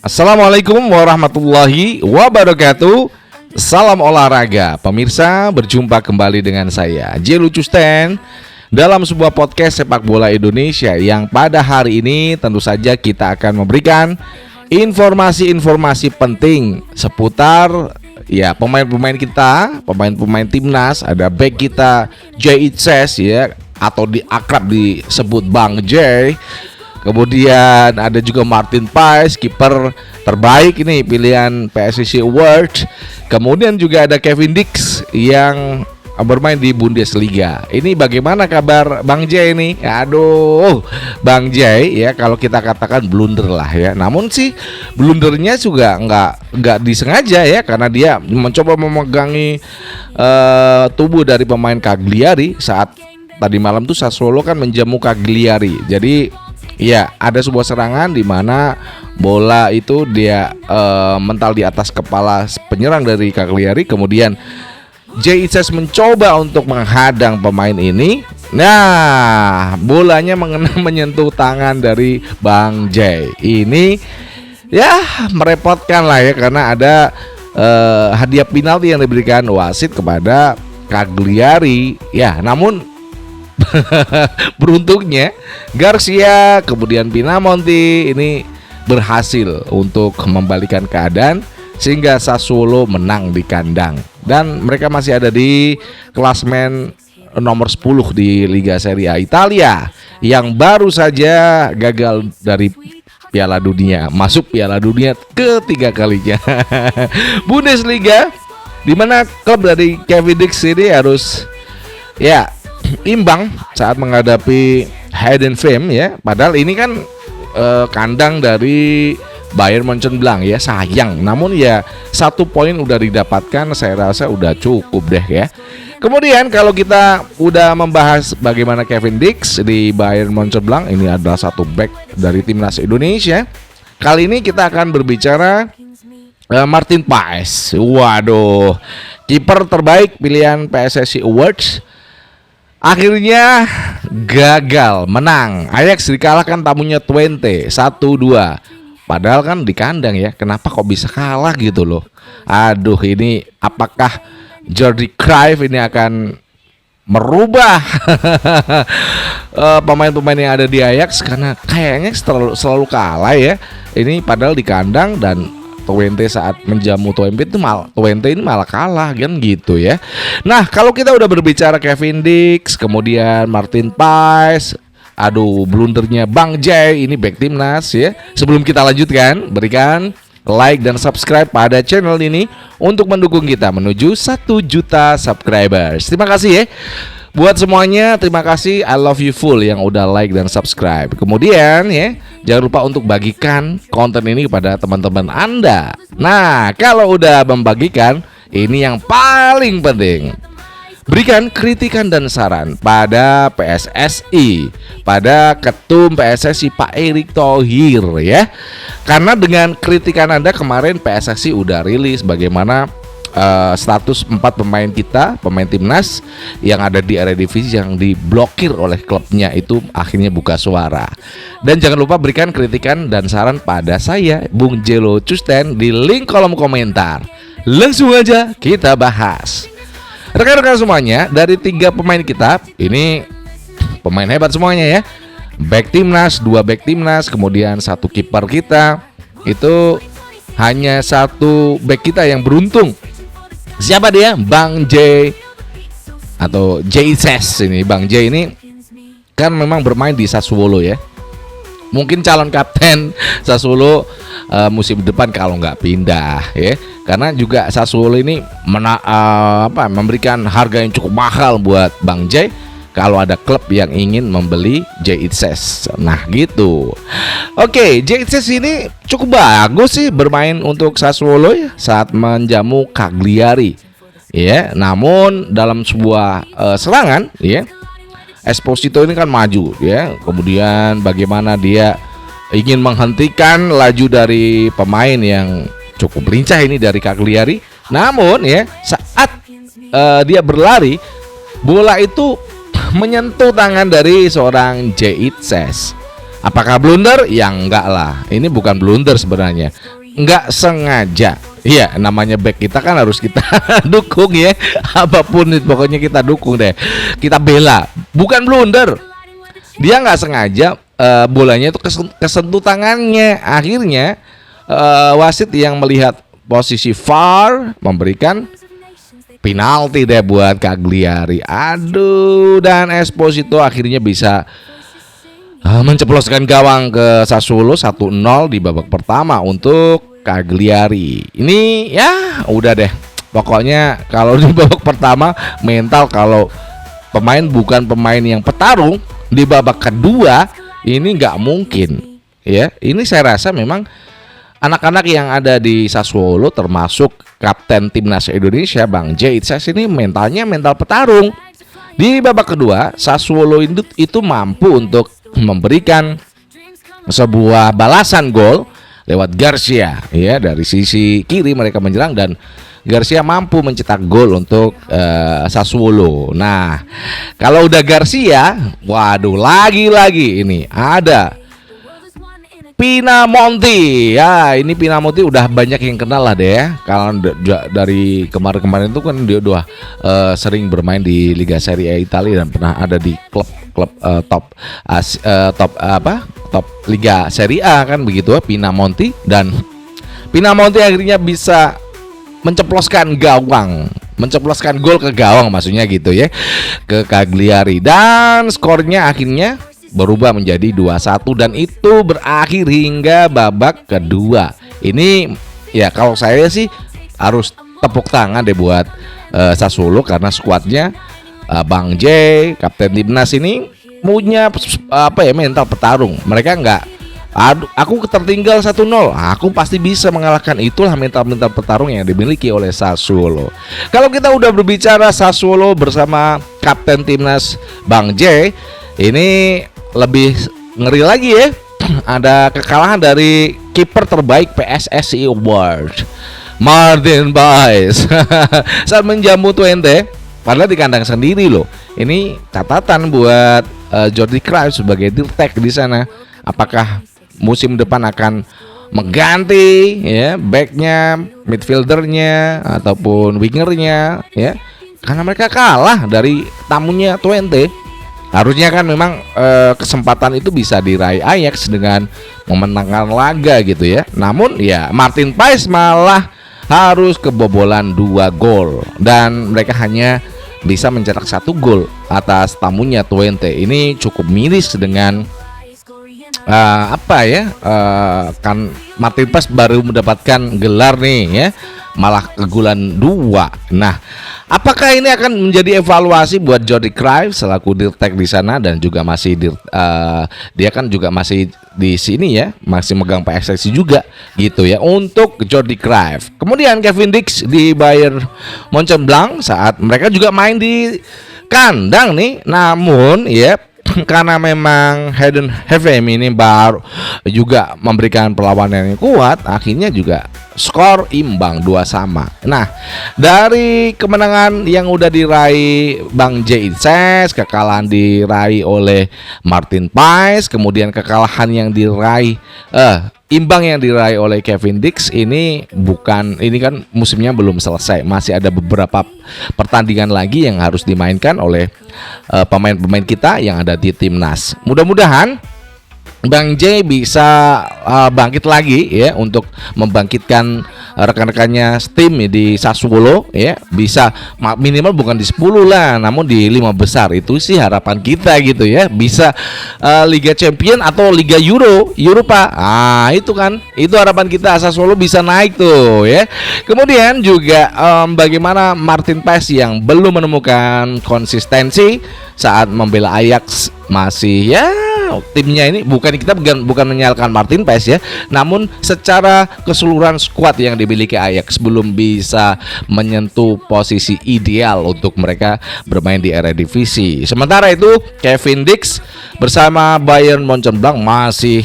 Assalamualaikum warahmatullahi wabarakatuh. Salam olahraga. Pemirsa, berjumpa kembali dengan saya Jelo Custen dalam sebuah podcast sepak bola Indonesia yang pada hari ini tentu saja kita akan memberikan informasi-informasi penting seputar pemain-pemain kita, pemain-pemain timnas. Ada back kita Jay Itzes ya, atau akrab disebut Bang Jay. Kemudian ada juga Martin Paes, kiper terbaik ini pilihan PSSI Award. Kemudian juga ada Kevin Dix yang bermain di Bundesliga. Ini bagaimana kabar Bang Jay ini? Aduh, Bang Jay ya, kalau kita katakan blunder lah ya. Namun sih blundernya juga nggak disengaja ya, karena dia mencoba memegangi tubuh dari pemain Cagliari saat tadi malam tuh Sassuolo kan menjamu Cagliari. Jadi ya, ada sebuah serangan di mana bola itu dia mental di atas kepala penyerang dari Cagliari. Kemudian Jay Itzes mencoba untuk menghadang pemain ini. Nah, bolanya menyentuh tangan dari Bang Jay. Ini ya merepotkan lah ya, karena ada hadiah penalti yang diberikan wasit kepada Cagliari. Ya, namun beruntungnya Garcia kemudian Pinamonti ini berhasil untuk membalikan keadaan sehingga Sassuolo menang di kandang, dan mereka masih ada di klasmen nomor 10 di Liga Serie A Italia yang baru saja gagal dari Piala Dunia, masuk Piala Dunia ketiga kalinya. Bundesliga, di mana klub dari Kevin Dix ini harus imbang saat menghadapi Heidenheim ya. Padahal ini kan kandang dari Bayern Mönchengladbach ya, sayang. Namun ya 1 poin udah didapatkan, saya rasa udah cukup deh ya. Kemudian kalau kita udah membahas bagaimana Kevin Dix di Bayern Mönchengladbach, ini adalah satu back dari timnas Indonesia. Kali ini kita akan berbicara Martin Paes. Waduh, kiper terbaik pilihan PSSI Awards. Akhirnya gagal menang. Ajax dikalahkan tamunya Twente 1-2. Padahal kan di kandang ya. Kenapa kok bisa kalah gitu loh? Aduh, ini apakah Jordi Cruyff ini akan merubah pemain-pemain yang ada di Ajax, karena kayaknya selalu kalah ya. Ini padahal di kandang, dan Twente saat menjamu Twente ini malah kalah kan gitu ya. Nah, kalau kita udah berbicara Kevin Dix, kemudian Martin Paes, aduh blundernya Bang Jay ini back timnas ya. Sebelum kita lanjutkan, berikan like dan subscribe pada channel ini untuk mendukung kita menuju 1 juta subscribers. Terima kasih ya buat semuanya, terima kasih, I love you full yang udah like dan subscribe. Kemudian ya, jangan lupa untuk bagikan konten ini kepada teman-teman Anda. Nah, kalau udah membagikan, ini yang paling penting, berikan kritikan dan saran pada PSSI, pada Ketum PSSI Pak Erick Thohir ya. Karena dengan kritikan Anda kemarin PSSI udah rilis bagaimana status 4 pemain kita, pemain timnas yang ada di Eredivisie yang diblokir oleh klubnya itu akhirnya buka suara. Dan jangan lupa berikan kritikan dan saran pada saya, Bung Jelo Custen, di link kolom komentar. Langsung aja kita bahas. Rekan-rekan semuanya, dari 3 pemain kita ini pemain hebat semuanya ya. Back timnas, 2 back timnas, kemudian 1 kiper kita. Itu hanya 1 back kita yang beruntung. Siapa dia? Bang Jay atau Jay Itzes ini. Bang Jay ini kan memang bermain di Sassuolo ya. Mungkin calon kapten Sassuolo musim depan kalau nggak pindah ya. Karena juga Sassuolo ini memberikan harga yang cukup mahal buat Bang Jay kalau ada klub yang ingin membeli Jay Itzes. Nah gitu. Oke, Jay Itzes ini cukup bagus sih bermain untuk Sassuolo ya saat menjamu Cagliari. Ya, namun dalam sebuah serangan ya, Esposito ini kan maju ya. Kemudian bagaimana dia ingin menghentikan laju dari pemain yang cukup lincah ini dari Cagliari. Namun ya, saat dia berlari, bola itu menyentuh tangan dari seorang Jay Itzes. Apakah blunder? Ya enggak lah. Ini bukan blunder sebenarnya. Enggak sengaja. Iya, namanya back kita kan harus kita dukung ya. Apapun itu pokoknya kita dukung deh. Kita bela. Bukan blunder. Dia nggak sengaja bolanya itu kesentuh tangannya. Akhirnya wasit yang melihat posisi VAR memberikan penalti deh buat Cagliari. Aduh, dan Esposito akhirnya bisa menceploskan gawang ke Sassuolo 1-0 di babak pertama untuk Cagliari. Ini ya udah deh. Pokoknya kalau di babak pertama mental, kalau pemain bukan pemain yang petarung, di babak kedua ini nggak mungkin. Ya, ini saya rasa memang anak-anak yang ada di Sassuolo termasuk Kapten Timnas Indonesia Bang J Itzes ini mentalnya mental petarung. Di babak kedua Sassuolo itu mampu untuk memberikan sebuah balasan gol lewat Garcia ya, dari sisi kiri mereka menyerang dan Garcia mampu mencetak gol untuk Sassuolo. Nah, kalau udah Garcia, waduh, lagi-lagi ini ada Pinamonti. Ya, ini Pinamonti udah banyak yang kenal lah deh ya. Kalau dari kemarin-kemarin itu kan dia udah sering bermain di Liga Serie A Italia dan pernah ada di klub top Liga Serie A kan begitu ya, Pinamonti. Dan Pinamonti akhirnya bisa menceploskan gol ke gawang maksudnya gitu ya, ke Cagliari, dan skornya akhirnya berubah menjadi 2-1 dan itu berakhir hingga babak kedua. Ini ya kalau saya sih harus tepuk tangan deh buat Sassuolo karena skuadnya Bang J, Kapten Timnas ini punya mental petarung. Mereka nggak, aduh, aku tertinggal 1-0, aku pasti bisa mengalahkan. Itulah mental petarung yang dimiliki oleh Sassuolo. Kalau kita udah berbicara Sassuolo bersama Kapten Timnas Bang J, ini lebih ngeri lagi ya. Ada kekalahan dari kiper terbaik PSSI Award, Martin Paes saat menjamu Twente, padahal di kandang sendiri loh. Ini catatan buat Jordi Cruyff sebagai dirtek di sana. Apakah musim depan akan mengganti ya backnya, midfieldernya ataupun wingernya ya, karena mereka kalah dari tamunya Twente. Harusnya kan memang kesempatan itu bisa diraih Ajax dengan memenangkan laga gitu ya. Namun ya Martin Paes malah harus kebobolan 2 gol dan mereka hanya bisa mencetak 1 gol atas tamunya Twente. Ini cukup miris dengan kan Martin Paes baru mendapatkan gelar nih ya, malah kegulan 2. Nah, apakah ini akan menjadi evaluasi buat Jordi Cruyff selaku dirtek di sana dan juga masih dia kan juga masih di sini ya, masih megang PSSI juga gitu ya untuk Jordi Cruyff. Kemudian Kevin Dix di Bayern Mönchengladbach saat mereka juga main di kandang nih, namun ya karena memang Hayden Heveim ini baru juga memberikan perlawanan yang kuat, akhirnya juga skor imbang 2-2. Nah, dari kemenangan yang udah diraih Bang J Itzes, kekalahan diraih oleh Martin Paes, kemudian kekalahan yang diraih imbang yang diraih oleh Kevin Dix, ini kan musimnya belum selesai. Masih ada beberapa pertandingan lagi yang harus dimainkan oleh pemain-pemain kita yang ada di timnas. Mudah-mudahan Bang J bisa bangkit lagi ya untuk membangkitkan rekan-rekannya tim di Sassuolo ya, bisa minimal bukan di 10 lah, namun di 5 besar. Itu sih harapan kita gitu ya, bisa Liga Champion atau Liga Europa. Itu kan, itu harapan kita, Sassuolo bisa naik tuh ya. Kemudian juga bagaimana Martin Paes yang belum menemukan konsistensi saat membela Ajax, masih ya timnya ini bukan menyalahkan Martin Paes ya, namun secara keseluruhan skuad yang dimiliki Ajax belum bisa menyentuh posisi ideal untuk mereka bermain di Eredivisie. Sementara itu Kevin Dix bersama Bayern Mönchengladbach masih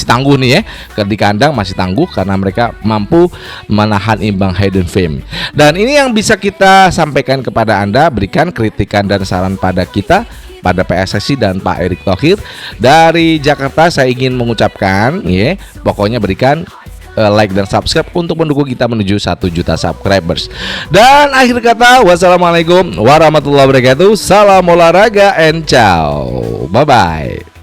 tangguh nih ya, di kandang masih tangguh karena mereka mampu menahan imbang Heidenheim. Dan ini yang bisa kita sampaikan kepada Anda, berikan kritikan dan saran pada kita pada PSSI dan Pak Erick Thohir. Dari Jakarta saya ingin mengucapkan ya, pokoknya berikan like dan subscribe untuk mendukung kita menuju 1 juta subscribers. Dan akhir kata, wassalamualaikum warahmatullahi wabarakatuh. Salam olahraga and ciao. Bye bye.